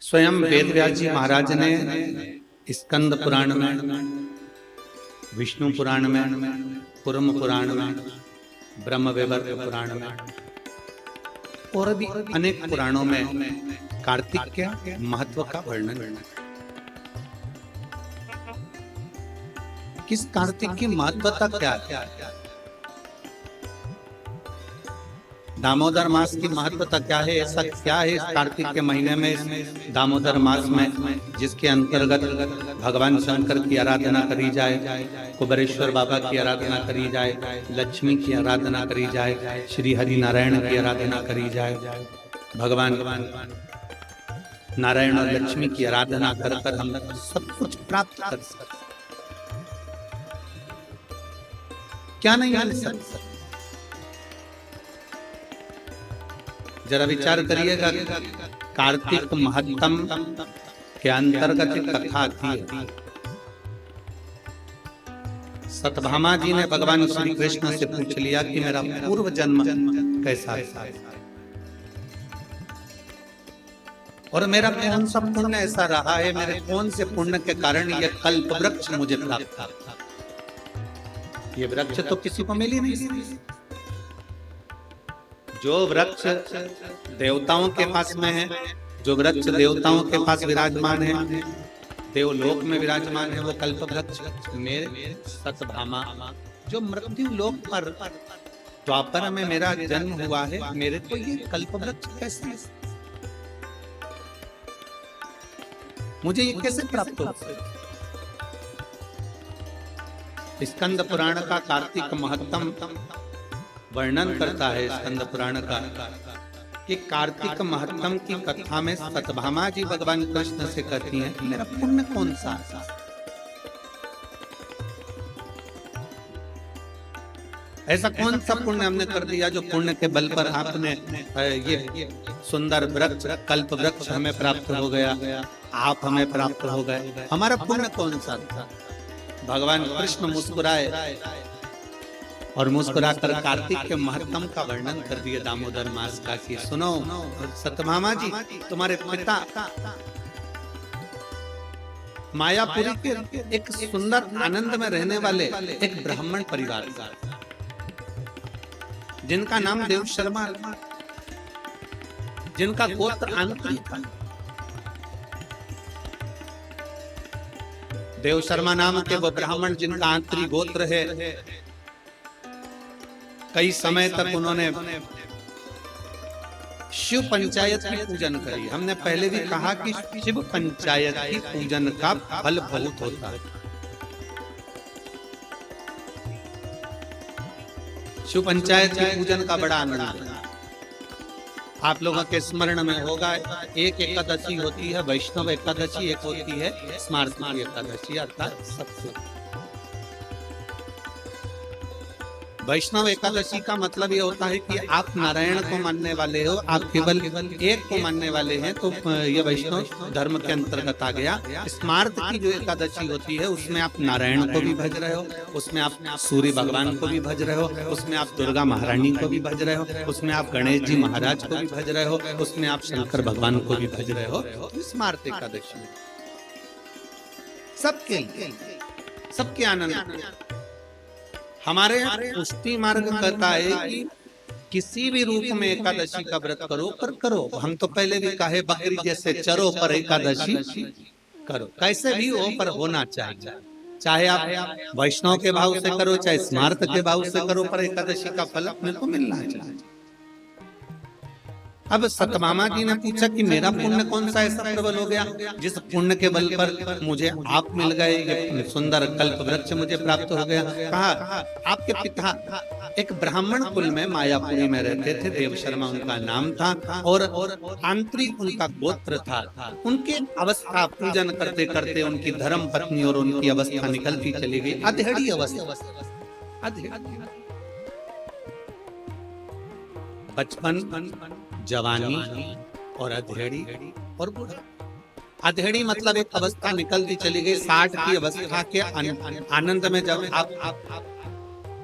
स्वयं वेदव्यास जी महाराज ने स्कंद पुराण में, विष्णु पुराण में, कुर्म पुराण में, ब्रह्म वैवर्त पुराण में और भी अनेक पुराणों में कार्तिक के महत्व का वर्णन। किस कार्तिक की महत्वता क्या है? दामोदर मास की महत्वता क्या है? ऐसा क्या है इस कार्तिक के महीने में, इस दामोदर मास में, जिसके अंतर्गत भगवान शंकर की आराधना करी जाए, कुबेरेश्वर बाबा की आराधना करी जाए, लक्ष्मी की आराधना करी जाए, श्री हरि नारायण की आराधना करी जाए। भगवान नारायण और लक्ष्मी की आराधना कर कर हम सब कुछ प्राप्त कर सकते, क्या नहीं मिल सकता? जरा विचार करिएगा, कार्तिक महत्तम के अंतर्गत कथा आती है। सत्यभामा जी ने भगवान श्री कृष्ण से पूछ लिया कि मेरा पूर्व जन्म कैसा है और मेरा कौन सा पुण्य ऐसा रहा है, मेरे कौन से पुण्य के कारण यह कल्प वृक्ष मुझे प्राप्त था। ये वृक्ष तो किसी को मिल ही नहीं। जो वृक्ष देवताओं के पास में है, जो वृक्ष देवताओं के पास विराजमान है, देवलोक में विराजमान है, वो कल्प वृक्ष मेरे सत्यभामा। जो मृत्यु लोक पर द्वापर में मेरा जन्म हुआ है, मेरे को ये कल्प वृक्ष कैसे, मुझे ये कैसे प्राप्त हो? स्कंद पुराण का कार्तिक महत्तम वर्णन करता है। स्कंद पुराण का कि कार्तिक महत्तम की कथा में सत्यभामा जी भगवान कृष्ण से कहती हैं कि मेरा पुण्य कौन सा है? ऐसा कौन सा पुण्य हमने कर दिया जो पुण्य के बल पर आपने ये सुंदर वृक्ष कल्प वृक्ष हमें प्राप्त हो गया, आप हमें प्राप्त हो गए? हमारा पुण्य कौन सा था? भगवान कृष्ण मुस्कुराए और मुस्कुराकर कार्तिक के महत्तम का वर्णन कर दिया दामोदर मास का कि सुनो सत्यभामा जी, तुम्हारे पिता मायापुरी के एक सुंदर आनंद में रहने वाले एक ब्राह्मण परिवार का, जिनका नाम देव शर्मा, जिनका गोत्र आंत्री था। देव शर्मा नाम के वो ब्राह्मण जिनका आंतरी गोत्र है, कई समय तक उन्होंने शिव पंचायत की पूजन करी। हमने पहले भी कहा कि शिव पंचायत की पूजन का फल बहुत होता है। शिव पंचायत की पूजन का बड़ा आनंद है। आप लोगों के स्मरण में होगा, एक एकादशी होती है वैष्णव एकादशी, एक होती है स्मार्ती एकादशी, अर्थात सबसे वैष्णव एकादशी का मतलब ये होता है कि आप नारायण को मानने वाले हो, आप केवल एक को मानने वाले हैं, तो ये वैष्णव धर्म के अंतर्गत आ गया। स्मार्त की जो एकादशी होती है उसमें आप नारायण को भी भज रहे हो, उसमें आप सूर्य भगवान को भी भज रहे हो, उसमें आप दुर्गा महारानी को भी भज रहे हो, उसमें आप गणेश जी महाराज को भी भज रहे हो, उसमें आप शंकर भगवान को भी भज रहे हो। स्मार्त एकादशी सबके आनंद। हमारे पुष्टि मार्ग कहता है कि किसी भी रूप में एकादशी का व्रत करो पर करो। हम तो पहले भी कहे बकरी जैसे चरो पर एकादशी करो, कैसे भी हो पर होना चाहिए। चाहे आप वैष्णव के भाव से करो, चाहे स्मार्त के भाव से करो, पर एकादशी का फल अपने को मिलना चाहिए। अब सत्यभामा जी ने पूछा कि मेरा पुण्य कौन सा ऐसा प्रबल हो गया जिस पुण्य के बल पर मुझे आप मिल गए, ये सुंदर कल्प वृक्ष मुझे प्राप्त हो गया। कहा आपके पिता एक ब्राह्मण कुल में मायापुरी में रहते थे, देव शर्मा उनका नाम था और आंतरिक उनका गोत्र था। उनकी अवस्था पूजन करते करते उनकी धर्म पत्नी और उनकी अवस्था निकलती चली गई, अधेड़ी अवस्था। बचपन, जवानी और अधेड़ी और बूढ़ा। अधेड़ी मतलब एक अवस्था निकलती चली गई, 60 की अवस्था के आनंद में जब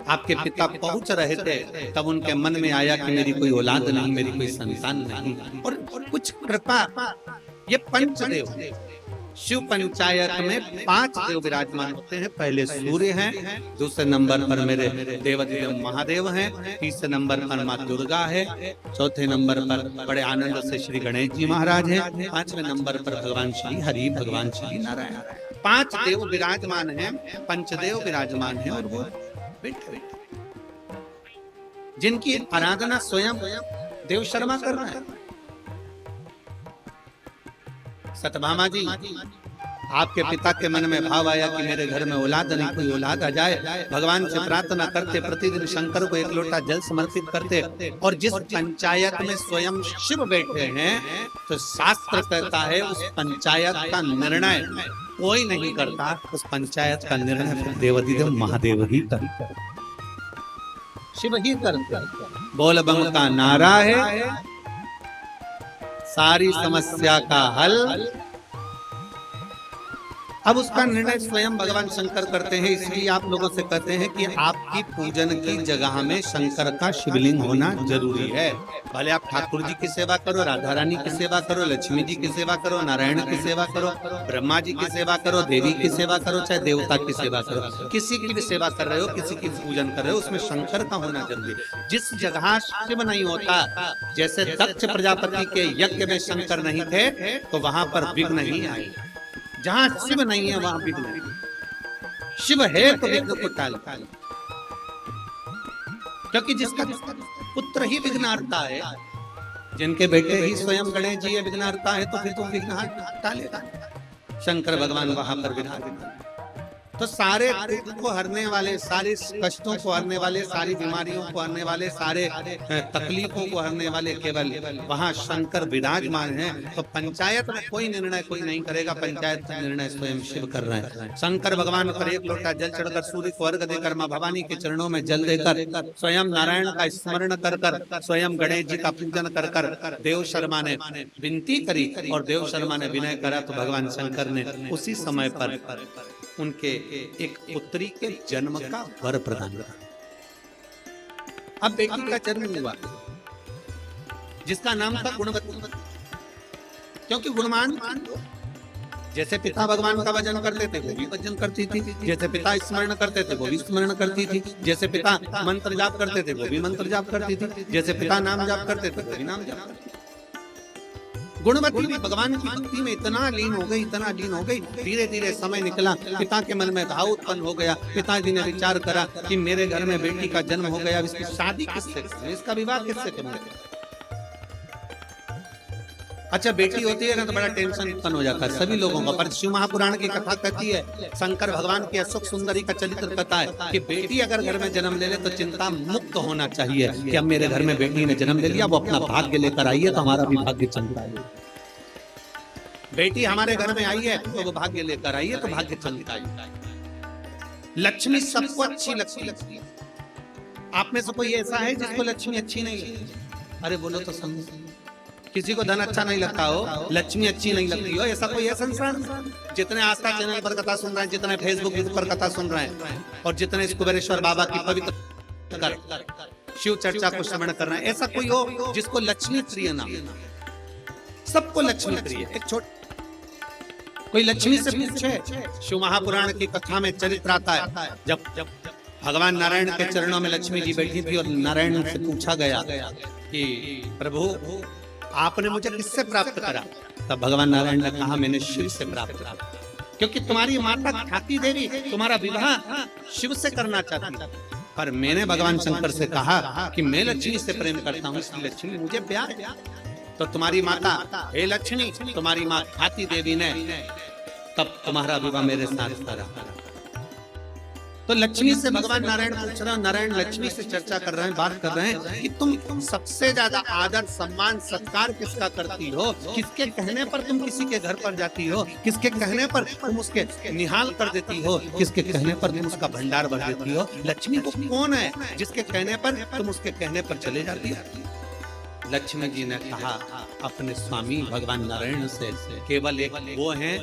आपके पिता पहुंच रहे थे, तब उनके मन में आया कि मेरी कोई औलाद नहीं, मेरी कोई संतान नहीं, और कुछ कृपा ये पंचदेव, शिव पंचायत में 5 देव विराजमान होते हैं। पहले सूर्य हैं, दूसरे नंबर पर मेरे देवाधिदेव महादेव हैं, तीसरे नंबर पर माँ दुर्गा है, चौथे नंबर पर बड़े आनंद से श्री गणेश जी महाराज हैं, 5वें नंबर पर भगवान श्री हरि, भगवान श्री नारायण। 5 देव विराजमान हैं, पंचदेव विराजमान हैं और वो बैठे जिनकी आराधना स्वयं देव शर्मा कर रहे हैं। सतभामा जी, आपके पिता के मन में भाव आया कि मेरे घर में औलाद नहीं, कोई औलाद आ जाए। भगवान से प्रार्थना करते, प्रतिदिन शंकर को 1 लोटा जल समर्पित करते। और जिस पंचायत में स्वयं शिव बैठे हैं, तो शास्त्र कहता है उस पंचायत का निर्णय कोई नहीं करता, उस पंचायत का निर्णय फिर देवाधिदेव महादेव ही करते, शिव ही करते। बोल बम का नारा है, सारी समस्या का हल। अब उसका निर्णय स्वयं भगवान शंकर करते हैं। इसलिए आप लोगों से कहते हैं कि आपकी पूजन की जगह में शंकर का शिवलिंग होना जरूरी है। भले आप ठाकुर जी की सेवा करो, राधा रानी की सेवा करो, लक्ष्मी जी की सेवा करो, नारायण की सेवा करो, ब्रह्मा जी की सेवा करो, देवी की सेवा करो, चाहे देवता की सेवा करो, किसी की भी सेवा कर रहे हो, किसी की पूजन कर रहे हो, उसमें शंकर का होना जरूरी है। जिस जगह शिव नहीं होता, जैसे दक्ष प्रजापति के यज्ञ में शंकर नहीं थे, तो वहां पर विघ्न नहीं आई। जहां शिव नहीं है वहां विघ्न नहीं। शिव है तो विघ्न को टाल, क्योंकि जिसका पुत्र ही विघ्नहर्ता है, जिनके बेटे ही स्वयं गणेश जी विघ्नहर्ता है, तो फिर तो विघ्न टालेगा। शंकर भगवान वहां पर विराजमान। तो सारे दुख को हरने वाले, सारे कष्टों को हरने वाले, सारी बीमारियों को हरने वाले, सारे तकलीफों को हरने वाले केवल वहां शंकर विराजमान हैं। तो पंचायत में कोई निर्णय कोई नहीं करेगा, पंचायत का निर्णय स्वयं शिव कर रहे हैं। शंकर भगवान पर 1 लोटा जल चढ़कर, सूर्य को अर्घ देकर, माँ भवानी के चरणों में जल देकर, स्वयं नारायण का स्मरण कर कर, स्वयं गणेश जी का पूजन कर कर देव शर्मा ने विनती करी और देव शर्मा ने विनय करा, तो भगवान शंकर ने उसी समय पर उनके एक पुत्री के जन्म का वर प्रदान किया। अब बेटी का जन्म हुआ जिसका नाम था गुणवती, क्योंकि गुणवान, जैसे पिता भगवान का भजन करते थे वो भी भजन करती थी, जैसे पिता स्मरण करते थे वो भी स्मरण करती थी, जैसे पिता मंत्र जाप करते थे वो भी मंत्र जाप करती थी, जैसे पिता नाम जाप करते थे वो भी नाम जाप करती थी। गुणवती भी भगवान की भक्ति में इतना लीन हो गई, इतना लीन हो गई। धीरे धीरे समय निकला, पिता के मन में भाव उत्पन्न हो गया। पिताजी ने विचार करा कि मेरे घर में बेटी का जन्म हो गया, इसकी शादी किससे करें, इसका विवाह किससे करें। अच्छा, बेटी होती है ना तो बड़ा टेंशन उत्पन्न हो जाता है सभी लोगों का। पर शिव महापुराण की कथा कहती है, शंकर भगवान की अशोक सुंदरी का चरित्र कहता है कि बेटी अगर घर में जन्म ले ले तो चिंता मुक्त होना चाहिए कि अब मेरे घर में बेटी ने जन्म ले लिया, वो अपना भाग्य लेकर आई है तो हमारा भी भाग्य चलता है। बेटी हमारे घर में आई है तो वो भाग्य लेकर आई है तो भाग्य चलता है। लक्ष्मी सबको अच्छी लगती है। आप में से कोई ऐसा है जिसको लक्ष्मी अच्छी नहीं लगती? अरे बोलो तो समझ। किसी को धन अच्छा नहीं लगता हो, लक्ष्मी अच्छी नहीं लगती हो, ऐसा कोई है संसार? जितने आस्था चैनल पर कथा सुन रहे हैं, जितने फेसबुक पर कथा सुन रहे हैं, और जितने कुबेरेश्वर बाबा की पवित्र शिव चर्चा को श्रवण कर रहे हैं, ऐसा कोई हो जिसको लक्ष्मी प्रिय ना? सबको लक्ष्मी प्रिय। एक छोटा कोई लक्ष्मी से पूछे, शिव महापुराण की कथा में चरित्र आता है जब भगवान नारायण के चरणों में लक्ष्मी जी बैठी थी और नारायण से पूछा गया कि प्रभु आपने मुझे किससे प्राप्त करा? तब भगवान नारायण ने कहा मैंने शिव से प्राप्त करा, क्योंकि तुम्हारी माता ख्याति देवी तुम्हारा विवाह शिव से करना चाहती, पर मैंने भगवान शंकर से कहा कि मैं लक्ष्मी से प्रेम करता हूँ, इसलिए लक्ष्मी मुझे प्यार है। तो तुम्हारी माता हे लक्ष्मी, तुम्हारी माँ ख्याति देवी ने तब तुम्हारा विवाह मेरे साथ करा। तो लक्ष्मी से भगवान नारायण पूछ रहे हैं, नारायण लक्ष्मी से चर्चा कर रहे हैं, बात कर रहे हैं कि तुम सबसे ज्यादा आदर सम्मान सत्कार किसका करती हो? किसके कहने पर तुम किसी के घर पर जाती हो? किसके कहने पर तुम उसके निहाल कर देती हो? किसके कहने पर तुम उसका भंडार भर देती हो? लक्ष्मी को कौन है जिसके कहने पर तुम उसके कहने पर चले जाती हो? लक्ष्मी जी ने कहा अपने स्वामी भगवान नारायण से, केवल एक वो है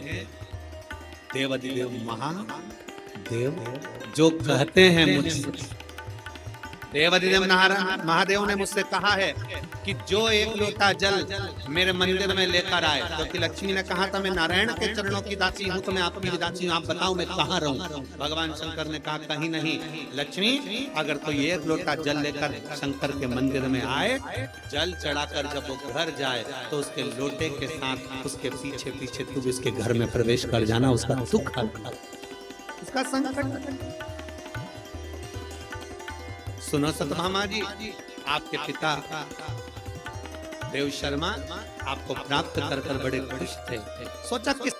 देवाधिदेव महादेव जो कहते हैं मुझसे, देवाधिदेव नारायण महादेव ने मुझसे कहा है कि जो एक लोटा जल मेरे मंदिर में लेकर आए, क्योंकि लक्ष्मी ने कहा था मैं नारायण के चरणों की दासी हूँ, तो मैं आपकी भी दासी हूँ, आप बताओ मैं कहाँ रहूं। भगवान शंकर ने कहा कहीं नहीं लक्ष्मी, अगर कोई एक लोटा जल लेकर शंकर के मंदिर में आए, जल चढ़ाकर जब वो घर जाए तो उसके लोटे के साथ उसके पीछे पीछे तू भी उसके घर में प्रवेश कर जाना, उसका दुख उसका संकट। सुनो सतभामा जी, आपके पिता देव शर्मा आपको प्राप्त कर कर बड़े खुश थे। सोचा किस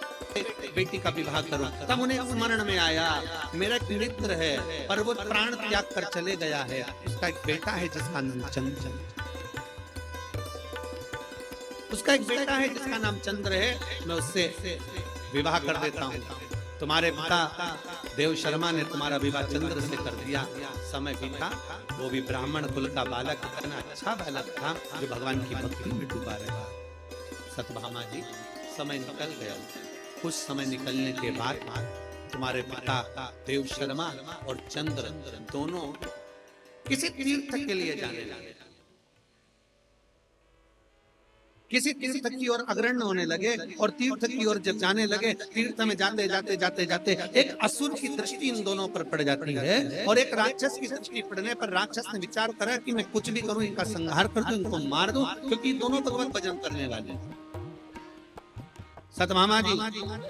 बेटी का विवाह करूं, तब उन्हें स्मरण में आया मेरा एक मित्र है पर वो प्राण त्याग कर चले गया है, उसका एक बेटा है जिसका नाम चंद्र, उसका एक बेटा है जिसका नाम चंद्र है, मैं उससे विवाह कर देता हूँ। तुम्हारे पिता देव शर्मा ने तुम्हारा विवाह चंद्र से कर दिया। समय बीता, वो भी ब्राह्मण कुल का बालक, इतना अच्छा बालक था जो भगवान की भक्ति में डूबा रहा। सतभामा जी, समय निकल गया। कुछ समय निकलने के बाद तुम्हारे पिता देव शर्मा और चंद्र दोनों किसी तीर्थ के लिए जाने लगे, किसी तीर्थ की ओर अग्रसर होने लगे। और तीर्थ की ओर जब जाने लगे, तीर्थ में जाते जाते जाते जाते एक असुर की दृष्टि इन दोनों पर पड़ जाती है, और एक राक्षस की दृष्टि पड़ने पर राक्षस ने विचार करा कि मैं कुछ भी करूं, इनका संहार कर दूं, इनको मार दूं, क्योंकि दोनों भगवत भजन करने वाले हैं। सतभामा जी,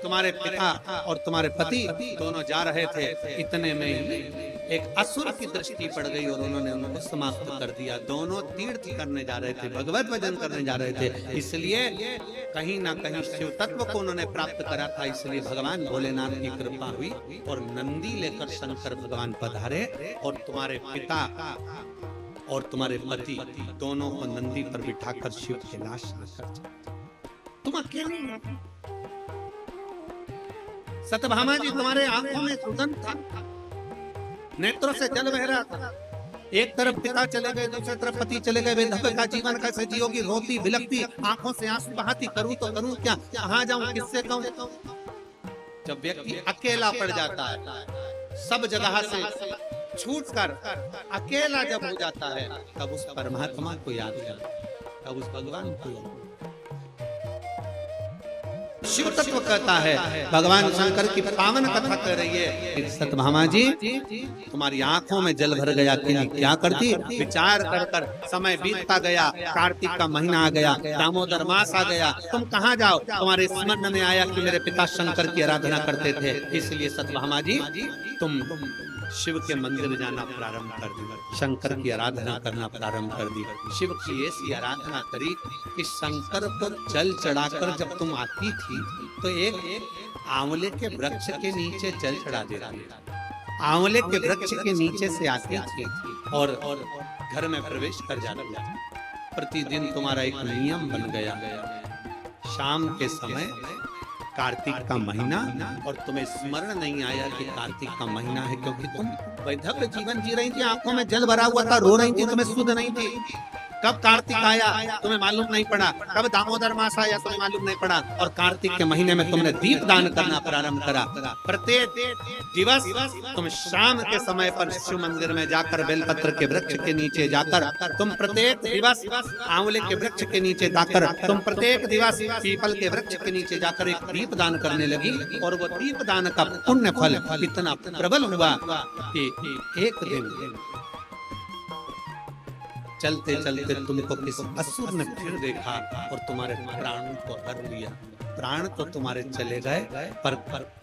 तुम्हारे पिता और तुम्हारे पति दोनों जा रहे थे, इतने में एक असुर की दृष्टि पड़ गई और उन्होंने उनको समाप्त कर दिया। दोनों तीर्थ करने जा रहे थे, भगवत भजन करने जा रहे थे, इसलिए कहीं ना कहीं शिव तत्व को उन्होंने प्राप्त करा था। इसलिए भगवान भोलेनाथ की कृपा हुई और नंदी लेकर शंकर भगवान पधारे, और तुम्हारे पिता और तुम्हारे पति दोनों को नंदी पर बिठाकर शिव कैलाश लेकर तुम अकेले। सतभामा जी, तुम्हारे आंखों में सुगंध था, नेत्रों से जल बह रहा था। एक तरफ पिता चले गए, दूसरी तरफ पति चले गए। विधवा का जीवन कैसे जियोगी, रोती बिलखती, आंखों से आंसू बहाती, करूं तो करूं क्या, कहां जाऊं, किससे कहूं। जब व्यक्ति अकेला पड़ जाता है, सब जगह से छूटकर अकेला जब हो जाता है, तब उस परमात्मा को याद करता, तब उस भगवान को याद। शिव तत्व कहता है, भगवान शंकर की पावन कथा कर रही है। सतभामा जी, तुम्हारी आंखों में जल भर गया, क्या करती, विचार कर कर समय बीतता गया। कार्तिक का महीना आ गया, दामोदर मास आ गया, तुम कहाँ जाओ। तुम्हारे स्मरण में आया कि मेरे पिता शंकर की आराधना करते थे, इसलिए सतभामा जी तुम शिव के मंदिर जाना प्रारंभ कर दी, शंकर की आराधना करना प्रारंभ कर दी। शिव की ऐसी आराधना करी कि शंकर पर जल चढ़ाकर जब तुम आती थी तो एक आंवले के वृक्ष के नीचे जल चढ़ा देती, आंवले के वृक्ष के नीचे से आती थी और घर में प्रवेश कर जाती। प्रतिदिन तुम्हारा एक नियम बन गया, शाम के समय कार्तिक का महीना, और तुम्हें स्मरण नहीं आया कि कार्तिक का महीना है, क्योंकि तुम वैधव्य जीवन जी रही थी, आंखों में जल भरा हुआ था, रो रही थी, तुम्हें सुध नहीं थी। कब कार्तिक आया तुम्हें मालूम नहीं पड़ा, कब दामोदर मास आया तुम्हें मालूम नहीं पड़ा, और कार्तिक के महीने में तुमने दीप दान करना प्रारंभ करा। प्रत्येक दिवस तुम शाम के समय पर शिव मंदिर में जाकर बेलपत्र के वृक्ष के नीचे जाकर, तुम प्रत्येक दिवस आंवले के वृक्ष के नीचे जाकर, तुम प्रत्येक दिवस पीपल के वृक्ष के नीचे जाकर एक दीप दान करने लगी। और वो दीप दान का पुण्य फल इतना प्रबल हुआ कि एक दिन चलते चलते तुमको किसी असुर ने फिर देखा और तुम्हारे प्राणों को हर लिया। प्राण तो तुम्हारे चले गए, पर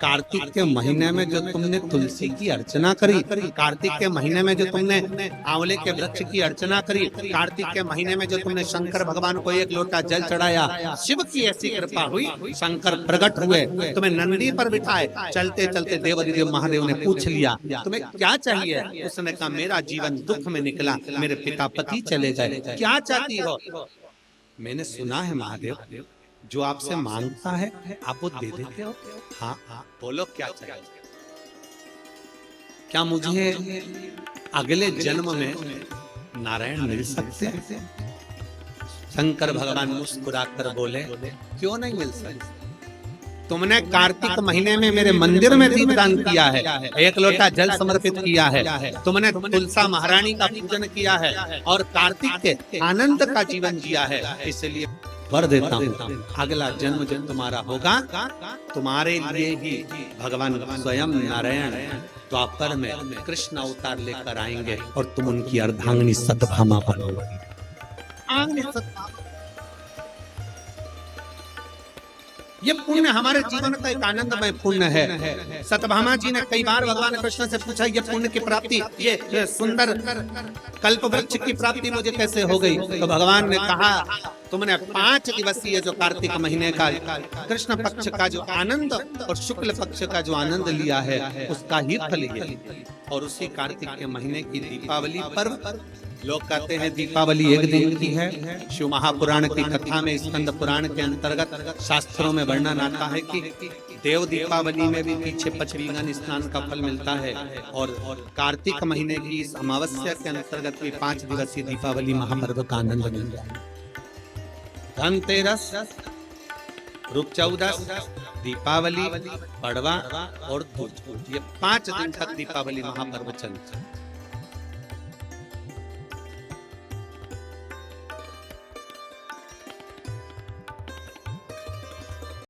कार्तिक के महीने में जो तुमने तुलसी की अर्चना करी, कार्तिक के महीने में जो तुमने आंवले के वृक्ष की अर्चना करी, कार्तिक के महीने में जो तुमने शंकर भगवान को एक लोटा जल चढ़ाया, शिव की ऐसी कृपा हुई, शंकर प्रकट हुए, तुम्हें नंदी पर बिठाए। चलते चलते देवाधिदेव महादेव ने पूछ लिया तुम्हें क्या चाहिए। उसने कहा मेरा जीवन दुख में निकला, मेरे पिता पति चले गए, क्या चाहती हो। मैंने सुना है महादेव जो आपसे मांगता है आप वो दे देते हो। हाँ हाँ बोलो क्या चाहिए। क्या मुझे अगले जन्म में नारायण मिल सकते हैं। शंकर भगवान मुस्कुराकर बोले क्यों नहीं मिल सकते। तुमने कार्तिक महीने में मेरे मंदिर में दीपदान किया है, 1 लोटा जल समर्पित किया है, तुमने तुलसा महारानी का पूजन किया है और कार्तिक के आनंद का जीवन जिया है। इसलिए वर देता हूँ, अगला जन्म जब तुम्हारा होगा, तुम्हारे लिए ही भगवान स्वयं नारायण द्वापर में कृष्ण अवतार लेकर आएंगे और तुम उनकी अर्धांगिनी सत्यभामा बनोगे। ये पुण्य हमारे जीवन का एक आनंदमय पुण्य है। सत्यभामा जी ने कई बार भगवान कृष्ण से पूछा, ये पुण्य की प्राप्ति, ये सुंदर कल्प वृक्ष की प्राप्ति मुझे कैसे हो गई? तो भगवान ने कहा, तुमने 5 दिवसीय जो कार्तिक महीने का कृष्ण पक्ष का जो आनंद और शुक्ल पक्ष का जो आनंद लिया है, उसका ही फल ये। और उसी कार्तिक के महीने की दीपावली पर्व, लोग कहते हैं दीपावली एक दिन की है। शिव महापुराण की कथा में, स्कंद पुराण के अंतर्गत शास्त्रों में वर्णन आता है कि देव दीपावली में भी पीछे पचवीगन स्नान का फल मिलता है और कार्तिक महीने की इस अमावस्या के अंतर्गत भी 5 दिवसीय दीपावली महापर्व का आनंद मिलता है। धनतेरस, रूप चौदस, दीपावली, पड़वा और दूज, ये 5 दिन तक दीपावली महापर्व चलता है।